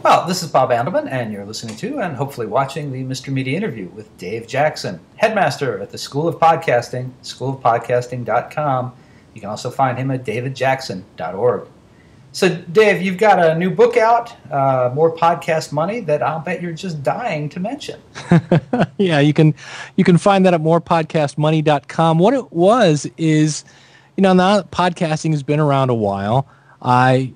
Well, this is Bob Andelman, and you're listening to and hopefully watching the Mr. Media interview with Dave Jackson, headmaster at the School of Podcasting, schoolofpodcasting.com. You can also find him at davidjackson.org. So, Dave, you've got a new book out, More Podcast Money, that I'll bet you're just dying to mention. Yeah, you can find that at morepodcastmoney.com. What it was is, now that podcasting has been around a while, I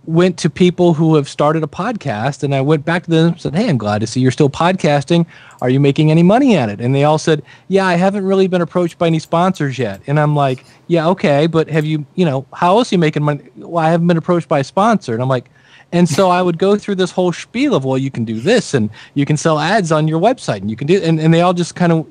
went to people who have started a podcast, and I went back to them and said, hey, I'm glad to see you're still podcasting. Are you making any money at it? And they all said, yeah, I haven't really been approached by any sponsors yet. And I'm like, yeah, okay, but have you, how else are you making money? Well, I haven't been approached by a sponsor. And I'm like, and so I would go through this whole spiel of, well, you can do this, and you can sell ads on your website, and you can do, and they all just kind of,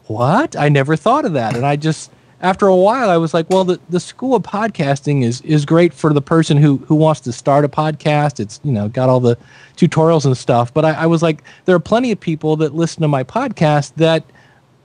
what? I never thought of that. And I just, after a while, I was like, well, the School of Podcasting is great for the person who wants to start a podcast. It's, got all the tutorials and stuff. But I was like, there are plenty of people that listen to my podcast that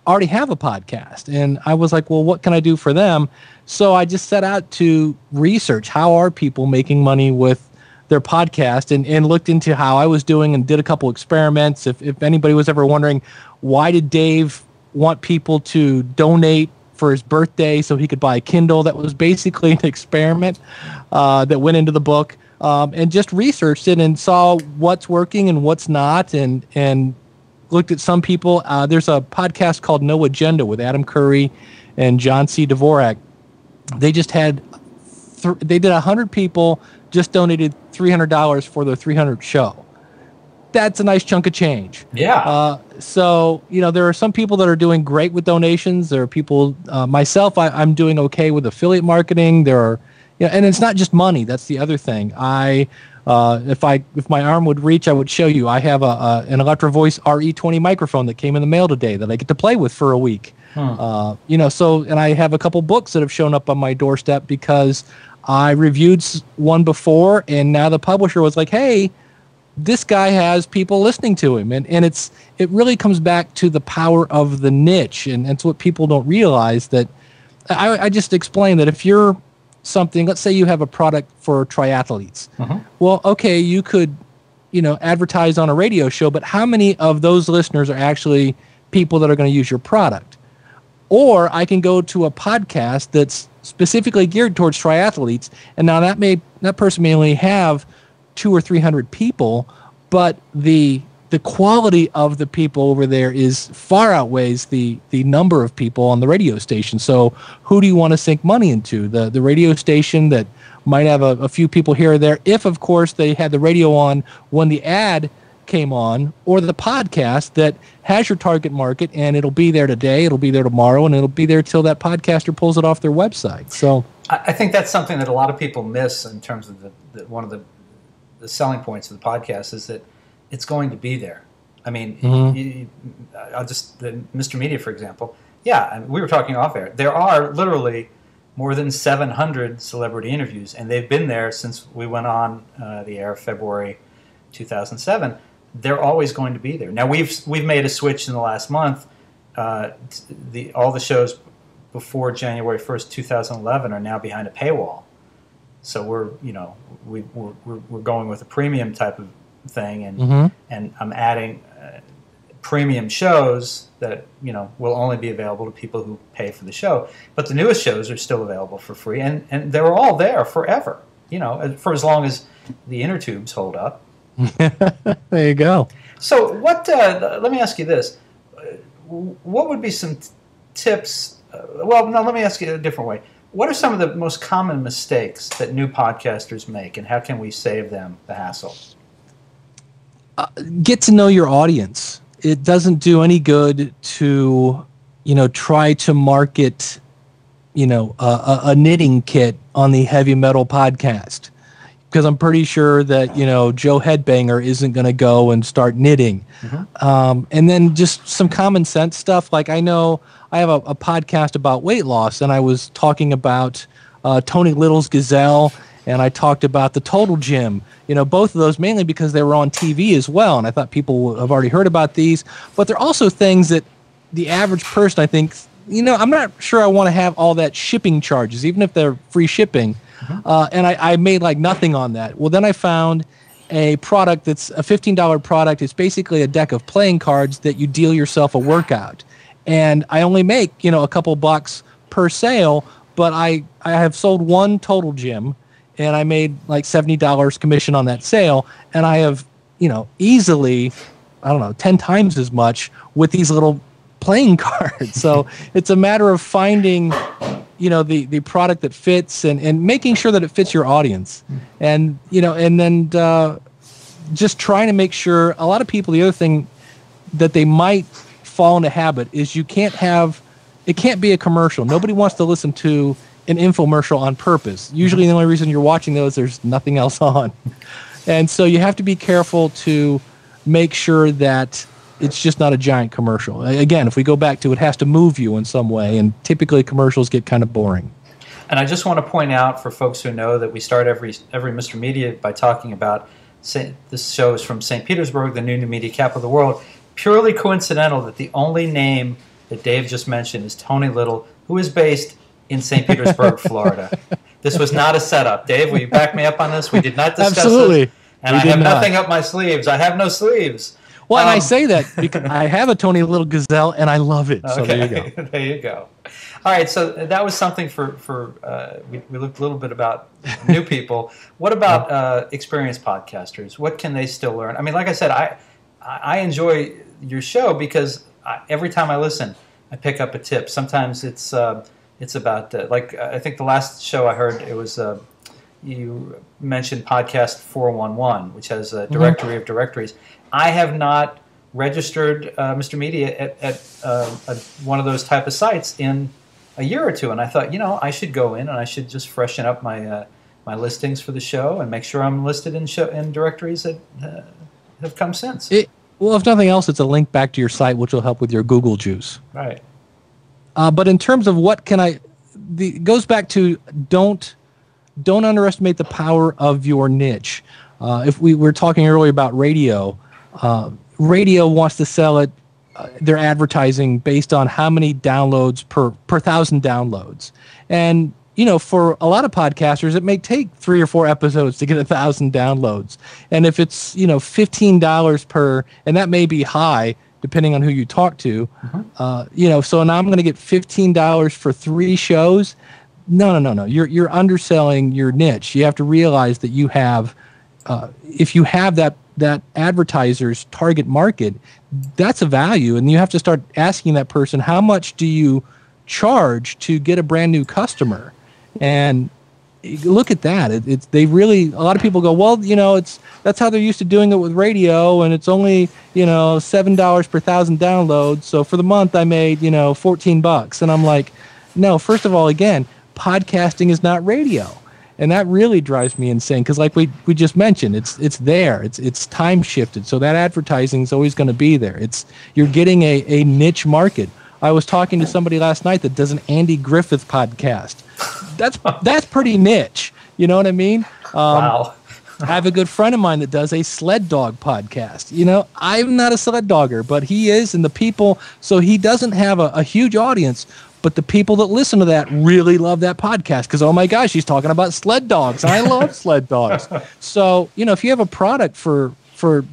already have a podcast. And I was like, well, what can I do for them? So I just set out to research how are people making money with their podcast, and looked into how I was doing and did a couple experiments. If anybody was ever wondering, why did Dave want people to donate for his birthday so he could buy a Kindle? That was basically an experiment that went into the book, and just researched it and saw what's working and what's not, and looked at some people. There's a podcast called No Agenda with Adam Curry and John C. Dvorak. They just had they did 100 people just donated $300 for their 300th show. That's a nice chunk of change. Yeah. So, there are some people that are doing great with donations. There are people, myself, I'm doing okay with affiliate marketing. There are, and it's not just money. That's the other thing. If my arm would reach, I would show you. I have an Electro Voice RE20 microphone that came in the mail today that I get to play with for a week. So, and I have a couple books that have shown up on my doorstep because I reviewed one before, and now the publisher was like, hey, this guy has people listening to him. And it really comes back to the power of the niche. And it's what people don't realize, that I just explained that if you're something, let's say you have a product for triathletes. Well, okay, you could, advertise on a radio show, but how many of those listeners are actually people that are going to use your product? Or I can go to a podcast that's specifically geared towards triathletes, and now that person may only have 200 or 300 people, but the quality of the people over there is far outweighs the number of people on the radio station. So who do you want to sink money into? The radio station that might have a few people here or there, if of course they had the radio on when the ad came on, or the podcast that has your target market, and it'll be there today, it'll be there tomorrow, and it'll be there till that podcaster pulls it off their website. So I think that's something that a lot of people miss in terms of one of the selling points of the podcast is that it's going to be there. I mean, Mr. Media, for example. Yeah, we were talking off air. There are literally more than 700 celebrity interviews, and they've been there since we went on the air February 2007. They're always going to be there. Now we've made a switch in the last month. All the shows before January 1st, 2011 are now behind a paywall. So we're going with a premium type of thing, and I'm adding premium shows that will only be available to people who pay for the show. But the newest shows are still available for free, and they're all there forever. For as long as the inner tubes hold up. There you go. So what? Let me ask you this: what would be some tips? Let me ask you a different way. What are some of the most common mistakes that new podcasters make, and how can we save them the hassle? Get to know your audience. It doesn't do any good to, try to market, a knitting kit on the heavy metal podcast, because I'm pretty sure that, Joe Headbanger isn't going to go and start knitting. And then just some common sense stuff. Like I know I have a podcast about weight loss, and I was talking about Tony Little's Gazelle, and I talked about the Total Gym, both of those mainly because they were on TV as well, and I thought people have already heard about these. But they're also things that the average person, I think, I'm not sure I want to have all that shipping charges, even if they're free shipping. And I made like nothing on that. Well, then I found a product that's a $15 product. It's basically a deck of playing cards that you deal yourself a workout. And I only make, a couple bucks per sale, but I have sold one total gym, and I made like $70 commission on that sale. And I have, easily, 10 times as much with these little playing cards. So it's a matter of finding, the product that fits and making sure that it fits your audience. And, and then just trying to make sure a lot of people, the other thing that they might fall into habit is it can't be a commercial. Nobody wants to listen to an infomercial on purpose. Usually the only reason you're watching those, there's nothing else on. And so you have to be careful to make sure that it's just not a giant commercial. Again, if we go back to it has to move you in some way, and typically commercials get kind of boring. And I just want to point out for folks who know that we start every Mr. Media by talking about this show is from St. Petersburg, the new media capital of the world. Purely coincidental that the only name that Dave just mentioned is Tony Little, who is based in St. Petersburg, Florida. This was not a setup. Dave, will you back me up on this? We did not discuss Absolutely. this. And I have nothing up my sleeves. I have no sleeves. Well, and I say that because I have a Tony Little Gazelle, and I love it. So okay. there you go. There you go. All right, so that was something we looked a little bit about new people. What about experienced podcasters? What can they still learn? I mean, like I said, I enjoy your show because every time I listen, I pick up a tip. Sometimes it's about I think the last show I heard it was you mentioned podcast 411, which has a directory of directories. I have not registered Mr. Media at one of those type of sites in a year or two, and I thought, I should go in and I should just freshen up my my listings for the show and make sure I'm listed in directories that have come since. Well, if nothing else, it's a link back to your site, which will help with your Google juice. Right. But in terms of what can it goes back to don't underestimate the power of your niche. If we were talking earlier about radio, radio wants to sell it, their advertising based on how many downloads per 1,000 downloads. And, for a lot of podcasters, it may take 3 or 4 episodes to get 1,000 downloads. And if it's, $15 per, and that may be high, depending on who you talk to, so now I'm going to get $15 for 3 shows. No. You're underselling your niche. You have to realize that you have, if you have that advertiser's target market, that's a value, and you have to start asking that person, how much do you charge to get a brand new customer? And look at that. A lot of people go, well, that's how they're used to doing it with radio, and it's only, $7 per 1,000 downloads. So for the month I made, $14. And I'm like, no, first of all, again, podcasting is not radio. And that really drives me insane because, like we just mentioned, it's there. It's time shifted. So that advertising is always going to be there. You're getting a niche market. I was talking to somebody last night that does an Andy Griffith podcast. That's pretty niche. You know what I mean? Wow. I have a good friend of mine that does a sled dog podcast. I'm not a sled dogger, but he is, and the people. So he doesn't have a huge audience. But the people that listen to that really love that podcast because, oh my gosh, he's talking about sled dogs. And I love sled dogs. So, if you have a product for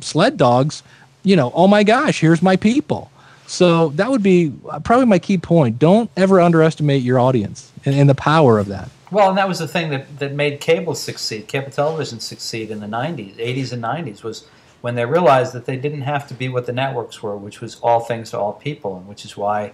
sled dogs, oh my gosh, here's my people. So that would be probably my key point. Don't ever underestimate your audience and the power of that. Well, and that was the thing that made cable television succeed in the 80s and 90s, was when they realized that they didn't have to be what the networks were, which was all things to all people, and which is why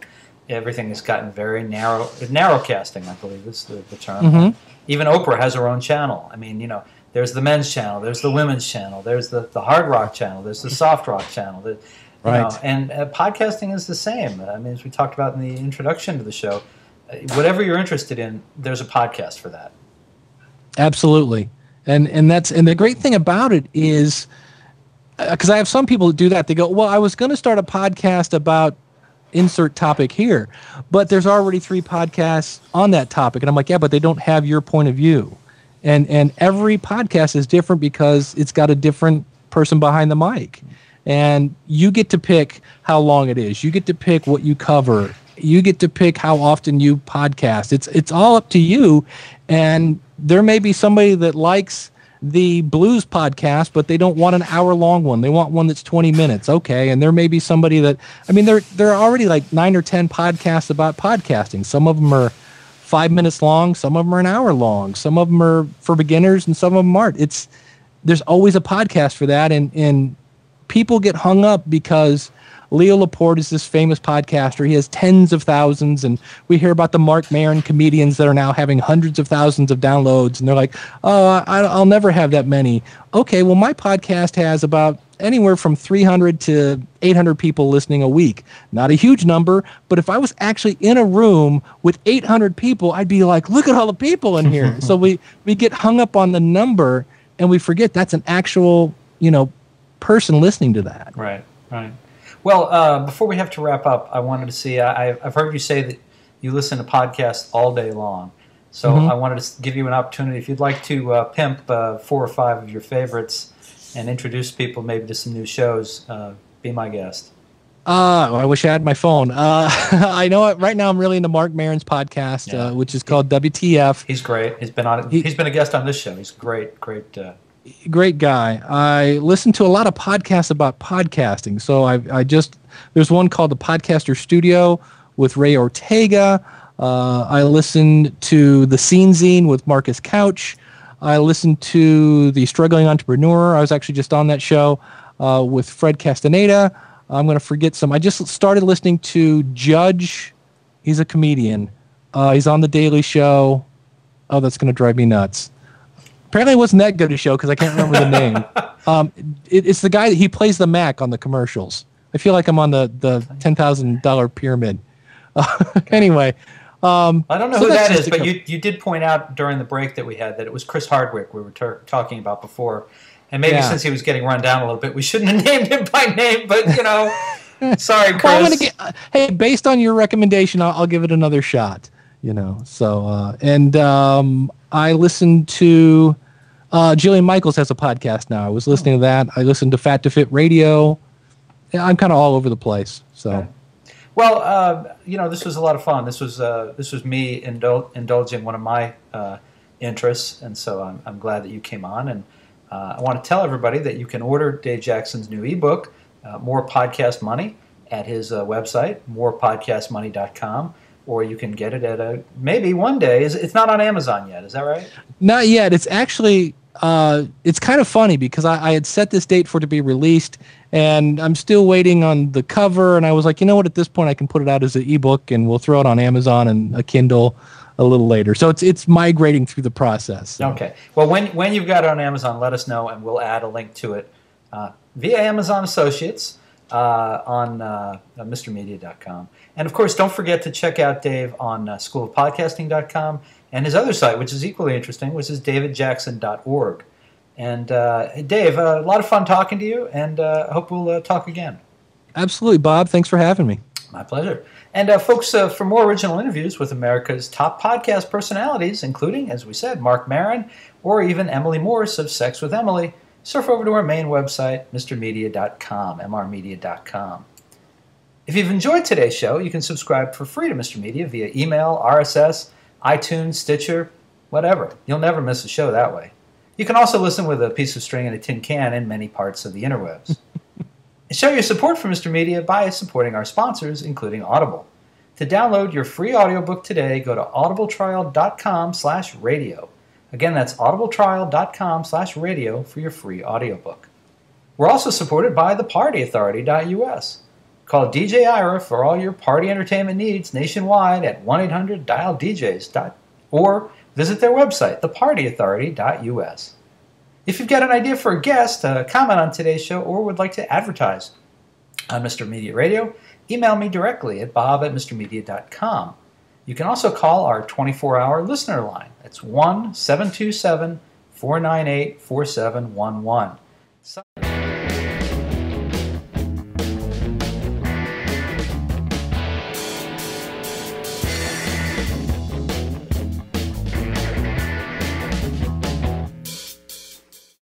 everything has gotten very narrowcasting, I believe is the term. Mm-hmm. Even Oprah has her own channel. I mean, there's the men's channel, there's the women's channel, there's the hard rock channel, there's the soft rock channel. Right. And podcasting is the same. I mean, as we talked about in the introduction to the show, whatever you're interested in, there's a podcast for that. Absolutely. And the great thing about it is, because I have some people that do that, they go, well, I was going to start a podcast about insert topic here, but there's already 3 podcasts on that topic. And I'm like, yeah, but they don't have your point of view. And every podcast is different because it's got a different person behind the mic. And you get to pick how long it is. You get to pick what you cover. You get to pick how often you podcast. It's all up to you. And there may be somebody that likes the blues podcast, but they don't want an hour-long one. They want one that's 20 minutes. Okay, and there may be somebody that, I mean, there are already like 9 or 10 podcasts about podcasting. Some of them are 5 minutes long. Some of them are an hour long. Some of them are for beginners, and some of them aren't. There's always a podcast for that, and people get hung up because Leo Laporte is this famous podcaster. He has tens of thousands, and we hear about the Mark Maron comedians that are now having hundreds of thousands of downloads, and they're like, oh, I'll never have that many. Okay, well, my podcast has about anywhere from 300 to 800 people listening a week. Not a huge number, but if I was actually in a room with 800 people, I'd be like, look at all the people in here. So we get hung up on the number, and we forget that's an actual, person listening to that. Right. Well, before we have to wrap up, I wanted to see, I've heard you say that you listen to podcasts all day long. So I wanted to give you an opportunity, if you'd like to pimp 4 or 5 of your favorites and introduce people maybe to some new shows, be my guest. I wish I had my phone. I know right now I'm really into Mark Maron's podcast, which is called WTF. He's great. He's been on. He's been a guest on this show. He's great. Great guy. I listen to a lot of podcasts about podcasting. So there's one called The Podcaster Studio with Ray Ortega. I listen to The Scene Zine with Marcus Couch. I listen to The Struggling Entrepreneur. I was actually just on that show with Fred Castaneda. I'm going to forget some. I just started listening to Judge. He's a comedian. He's on The Daily Show. Oh, that's going to drive me nuts. Apparently it wasn't that good a show because I can't remember the name. It's the guy that he plays the Mac on the commercials. I feel like I'm on the $10,000 pyramid. Anyway. I don't know who that is, but you did point out during the break that we had that it was Chris Hardwick we were talking about before. And maybe since he was getting run down a little bit, we shouldn't have named him by name, but, sorry, Chris. Well, hey, based on your recommendation, I'll give it another shot. So I listened to Jillian Michaels has a podcast now. I was listening to that. I listened to Fat to Fit Radio. I'm kind of all over the place. So, okay. Well, this was a lot of fun. This was me indulging one of my interests, and so I'm glad that you came on. And I want to tell everybody that you can order Dave Jackson's new ebook, More Podcast Money, at his website, morepodcastmoney.com. Or you can get it at maybe one day. It's not on Amazon yet. Is that right? Not yet. It's actually, it's kind of funny because I had set this date for it to be released, and I'm still waiting on the cover. And I was like, you know what? At this point, I can put it out as an ebook, and we'll throw it on Amazon and a Kindle a little later. So it's migrating through the process. So. Okay. Well, when you've got it on Amazon, let us know, and we'll add a link to it via Amazon Associates on MrMedia.com. And, of course, don't forget to check out Dave on schoolofpodcasting.com and his other site, which is equally interesting, which is davidjackson.org. And, Dave, a lot of fun talking to you, and I hope we'll talk again. Absolutely, Bob. Thanks for having me. My pleasure. And, folks, for more original interviews with America's top podcast personalities, including, as we said, Mark Maron, or even Emily Morse of Sex with Emily, surf over to our main website, mrmedia.com, mrmedia.com. If you've enjoyed today's show, you can subscribe for free to Mr. Media via email, RSS, iTunes, Stitcher, whatever. You'll never miss a show that way. You can also listen with a piece of string and a tin can in many parts of the interwebs. Show your support for Mr. Media by supporting our sponsors, including Audible. To download your free audiobook today, go to audibletrial.com/radio. Again, that's audibletrial.com/radio for your free audiobook. We're also supported by thepartyauthority.us. Call DJ Ira for all your party entertainment needs nationwide at 1-800-DIAL-DJs or visit their website, thepartyauthority.us. If you've got an idea for a guest, comment on today's show, or would like to advertise on Mr. Media Radio, email me directly at bob@mrmedia.com. You can also call our 24-hour listener line. That's 1-727-498-4711.